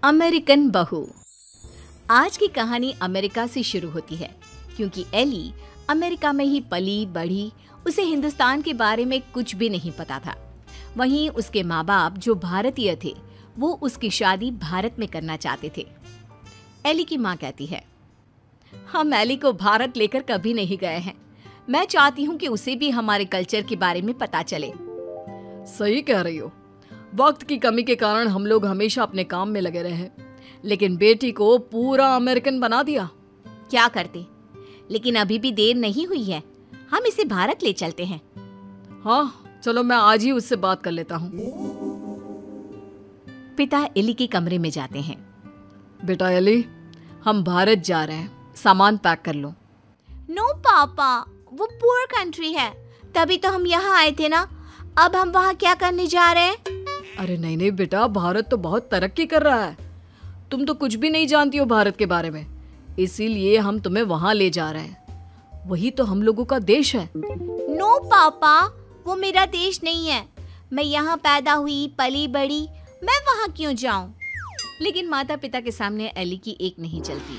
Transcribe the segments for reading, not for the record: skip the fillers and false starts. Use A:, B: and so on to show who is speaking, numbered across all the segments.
A: American बहू। आज की कहानी अमेरिका से शुरू होती है क्योंकि एली अमेरिका में ही पली बढ़ी। उसे हिंदुस्तान के बारे में कुछ भी नहीं पता था। वहीं उसके माँ बाप जो भारतीय थे वो उसकी शादी भारत में करना चाहते थे। एली की माँ कहती है, हम एली को भारत लेकर कभी नहीं गए हैं। मैं चाहती हूँ कि उसे भी हमारे कल्चर के बारे में पता चले।
B: सही कह रही हो। वक्त की कमी के कारण हम लोग हमेशा अपने काम में लगे रहे, लेकिन बेटी को पूरा अमेरिकन बना दिया।
A: क्या करते, लेकिन अभी भी देर नहीं हुई है। हम इसे भारत ले चलते हैं।
B: हाँ चलो, मैं आज ही उससे बात कर लेता हूँ।
A: पिता एली के कमरे में जाते हैं।
B: बेटा एली, हम भारत जा रहे हैं, सामान पैक कर लो।
A: नो पापा, वो पुअर कंट्री है, तभी तो हम यहाँ आए थे ना। अब हम वहाँ क्या करने जा रहे हैं?
B: अरे नहीं नहीं बेटा, भारत तो बहुत तरक्की कर रहा है। तुम तो कुछ भी नहीं जानती हो भारत के बारे में, इसीलिए हम तुम्हें वहाँ ले जा रहे हैं। वही तो हम लोगों का देश है।
A: नो पापा, वो मेरा देश नहीं है। मैं यहाँ पैदा हुई पली बड़ी, मैं वहाँ क्यों जाऊँ? लेकिन माता पिता के सामने एली की एक नहीं चलती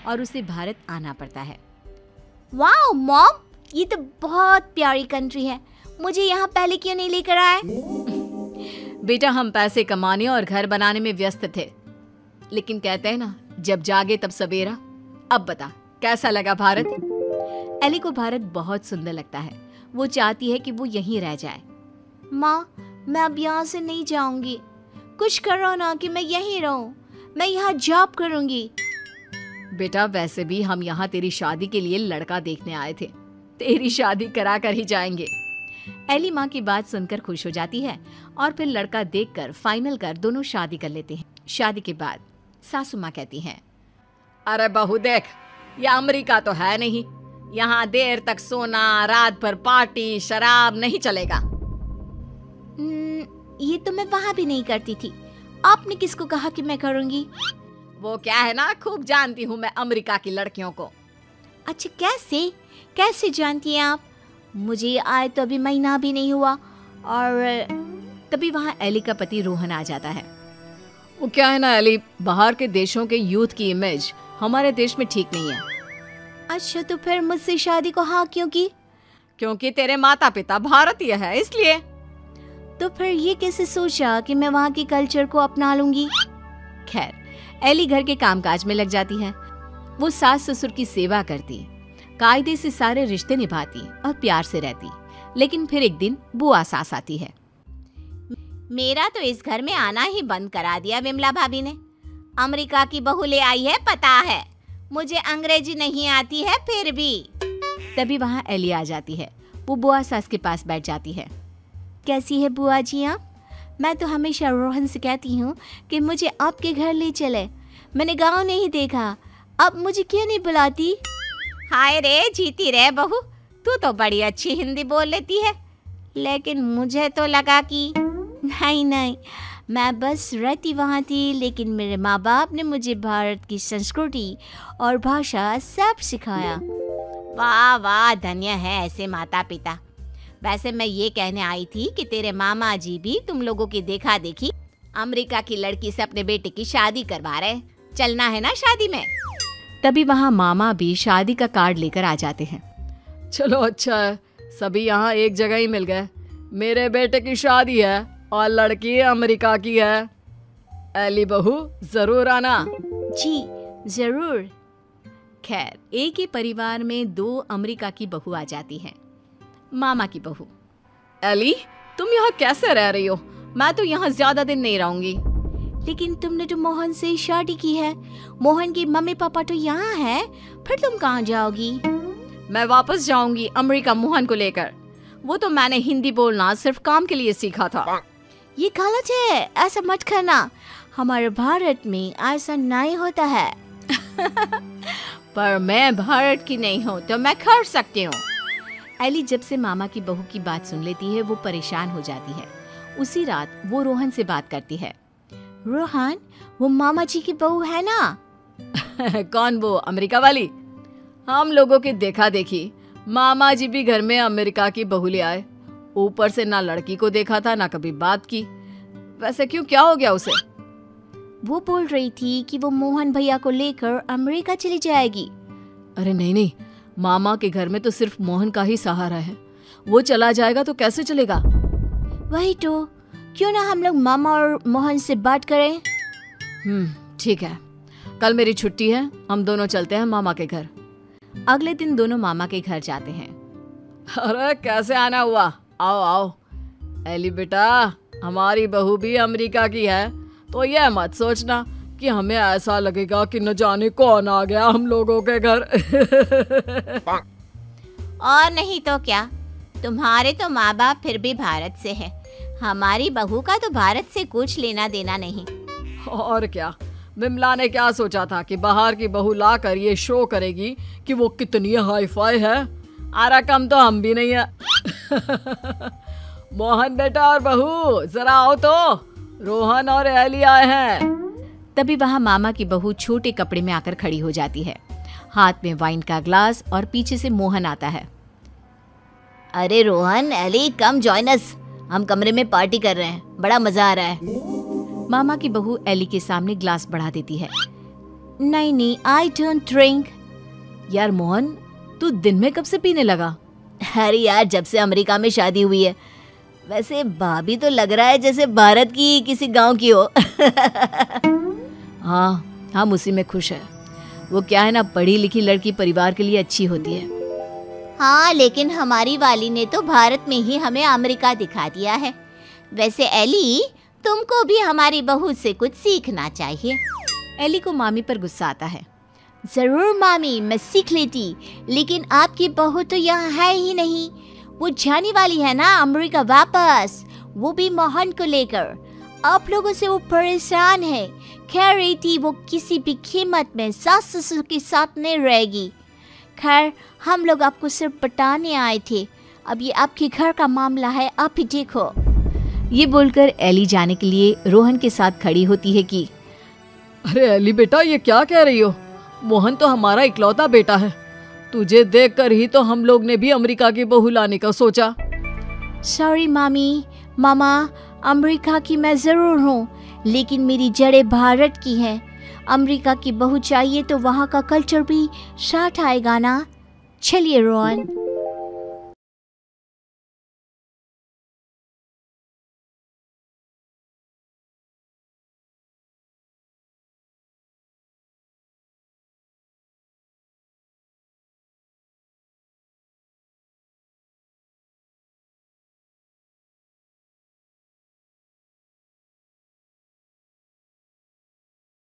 A: और उसे भारत आना पड़ता है। वाओ मॉम, ये तो बहुत प्यारी कंट्री है। मुझे यहाँ पहले क्यों नहीं लेकर आए?
B: बेटा, हम पैसे कमाने और घर बनाने में व्यस्त थे, लेकिन कहते हैं ना, जब जागे तब सवेरा। अब बता, कैसा लगा भारत?
A: एली को भारत बहुत सुंदर लगता है। वो चाहती है कि वो यहीं रह जाए। माँ, मैं अब यहाँ से नहीं जाऊंगी। कुछ करो ना कि मैं यहीं रहूं। मैं यहाँ जॉब करूंगी।
B: बेटा, वैसे भी हम यहाँ तेरी शादी के लिए लड़का देखने आए थे। तेरी शादी करा कर ही जाएंगे।
A: एली माँ की बात सुनकर खुश हो जाती है और फिर लड़का देखकर फाइनल कर दोनों शादी कर लेते हैं। शादी के बाद सासू माँ कहती हैं,
B: अरे बहू देख, ये अमेरिका तो है नहीं। यहाँ देर तक सोना, रात भर पार्टी, शराब नहीं चलेगा।
A: ये तो मैं वहाँ भी नहीं करती थी। आपने किसको कहा कि मैं करूँगी?
B: वो क्या है ना, खूब जानती हूँ मैं अमेरिका की लड़कियों को।
A: अच्छा, कैसे जानती हैं आप? मुझे आए तो अभी महीना भी नहीं हुआ। और तभी वहाँ एली का पति रोहन आ जाता है।
B: वो क्या है ना एली, बाहर के देशों के यूथ की इमेज हमारे देश में ठीक नहीं है।
A: अच्छा, तो फिर मुझसे शादी को हाँ क्यों की?
B: क्योंकि तेरे माता पिता भारतीय है, इसलिए।
A: तो फिर ये कैसे सोचा कि मैं वहाँ के कल्चर को अपना लूंगी? खैर, एली घर के कामकाज में लग जाती है। वो सास ससुर की सेवा करती, कायदे से सारे रिश्ते निभाती और प्यार से रहती। लेकिन फिर एक दिन बुआ सास आती है। मेरा तो इस घर में आना ही बंद करा दिया विमला भाभी ने। अमेरिका की बहू ले आई है, पता है। मुझे अंग्रेजी नहीं आती है फिर भी। तभी वहाँ एली आ जाती है। वो बुआ सास के पास बैठ जाती है। कैसी है बुआ जी आप? मैं तो हमेशा रोहन से कहती हूँ कि मुझे आपके घर ले चले। मैंने गाँव नहीं देखा, अब मुझे क्यों नहीं बुलाती? हाय रे, जीती रे बहू, तू तो बड़ी अच्छी हिंदी बोल लेती है। लेकिन मुझे तो लगा कि नहीं, मैं बस रहती वहाँ थी, लेकिन मेरे माँ बाप ने मुझे भारत की संस्कृति और भाषा सब सिखाया। वाह वाह, धन्य है ऐसे माता पिता। वैसे मैं ये कहने आई थी कि तेरे मामा जी भी तुम लोगों की देखा देखी अमेरिका की लड़की से अपने बेटे की शादी करवा रहे। चलना है ना शादी में? तभी वहाँ मामा भी शादी का कार्ड लेकर आ जाते हैं।
B: चलो अच्छा है, सभी यहाँ एक जगह ही मिल गए। मेरे बेटे की शादी है और लड़की अमेरिका की है। एली बहू, जरूर आना।
A: जी जरूर। खैर, एक ही परिवार में दो अमेरिका की बहू आ जाती हैं। मामा की बहू,
B: एली तुम यहाँ कैसे रह रही हो? मैं तो यहाँ ज्यादा दिन नहीं रहूंगी।
A: लेकिन तुमने तो मोहन से शादी की है। मोहन की मम्मी पापा तो यहाँ है, फिर तुम कहाँ जाओगी?
B: मैं वापस जाऊंगी अमेरिका मोहन को लेकर। वो तो मैंने हिंदी बोलना सिर्फ काम के लिए सीखा था।
A: ये गलत है, ऐसा मत करना। हमारे भारत में ऐसा नहीं होता है।
B: पर मैं भारत की नहीं हूँ तो मैं कर सकती हूँ।
A: एली जब से मामा की बहू की बात सुन लेती है वो परेशान हो जाती है। उसी रात वो रोहन से बात करती है। रोहन, वो मामा जी की बहू है ना?
B: कौन, वो अमेरिका वाली? हम लोगों की देखा देखी मामा जी भी घर में अमेरिका की बहू ले आए। ऊपर से ना लड़की को देखा था, ना कभी बात की। वैसे क्यों, क्या हो गया उसे?
A: वो बोल रही थी कि वो मोहन भैया को लेकर अमेरिका चली जाएगी।
B: अरे नहीं नहीं, मामा के घर में तो सिर्फ मोहन का ही सहारा है। वो चला जाएगा तो कैसे चलेगा?
A: वही तो, क्यों ना हम लोग मामा और मोहन से बात करें।
B: ठीक है, कल मेरी छुट्टी है, हम दोनों चलते हैं मामा के घर।
A: अगले दिन दोनों मामा के घर जाते हैं।
B: अरे कैसे आना हुआ, आओ आओ। एली बेटा, हमारी बहू भी अमेरिका की है, तो यह मत सोचना कि हमें ऐसा लगेगा कि न जाने कौन आ गया हम लोगों के घर।
A: और नहीं तो क्या, तुम्हारे तो माँ बाप फिर भी भारत से है, हमारी बहू का तो भारत से कुछ लेना देना नहीं।
B: और क्या, विमला ने क्या सोचा था कि बाहर की बहू लाकर ये शो करेगी कि वो कितनी हाई फाई है। आरा कम तो हम भी नहीं है। मोहन बेटा और बहू जरा आओ तो, रोहन और एली आए हैं।
A: तभी वहाँ मामा की बहू छोटे कपड़े में आकर खड़ी हो जाती है, हाथ में वाइन का ग्लास, और पीछे से मोहन आता है। अरे Rohan, Ellie, come join us, हम कमरे में पार्टी कर रहे हैं, बड़ा मजा आ रहा है। मामा की बहू एली के सामने ग्लास बढ़ा देती है। नहीं नहीं, आई डोंट ड्रिंक।
B: यार मोहन, तू दिन में कब से पीने लगा?
A: अरे यार, जब से अमेरिका में शादी हुई है। वैसे भाभी तो लग रहा है जैसे भारत की किसी गांव की हो।
B: हाँ, हम उसी में खुश है। वो क्या है ना, पढ़ी लिखी लड़की परिवार के लिए अच्छी होती है।
A: हाँ, लेकिन हमारी वाली ने तो भारत में ही हमें अमेरिका दिखा दिया है। वैसे एली, तुमको भी हमारी बहू से कुछ सीखना चाहिए। एली को मामी पर गुस्सा आता है। जरूर मामी, मैं सीख लेती, लेकिन आपकी बहू तो यहाँ है ही नहीं। वो जाने वाली है ना अमेरिका वापस, वो भी मोहन को लेकर। आप लोगों से वो परेशान है, कह रही थी वो किसी भी कीमत में सास ससुर के साथ नहीं रहेगी। खैर, हम लोग आपको सिर्फ बताने आए थे, अब ये आपके घर का मामला है, आप ही देखो। ये बोलकर एली जाने के लिए रोहन के साथ खड़ी होती है कि
B: अरे एली बेटा, ये क्या कह रही हो? मोहन तो हमारा इकलौता बेटा है। तुझे देखकर ही तो हम लोग ने भी अमेरिका की बहू लाने का सोचा।
A: सॉरी मामी, मामा, अमेरिका की मैं जरूर हूँ, लेकिन मेरी जड़ें भारत की हैं। अमेरिका की बहू चाहिए तो वहाँ का कल्चर भी साथ आएगा ना। चलिए रोहन।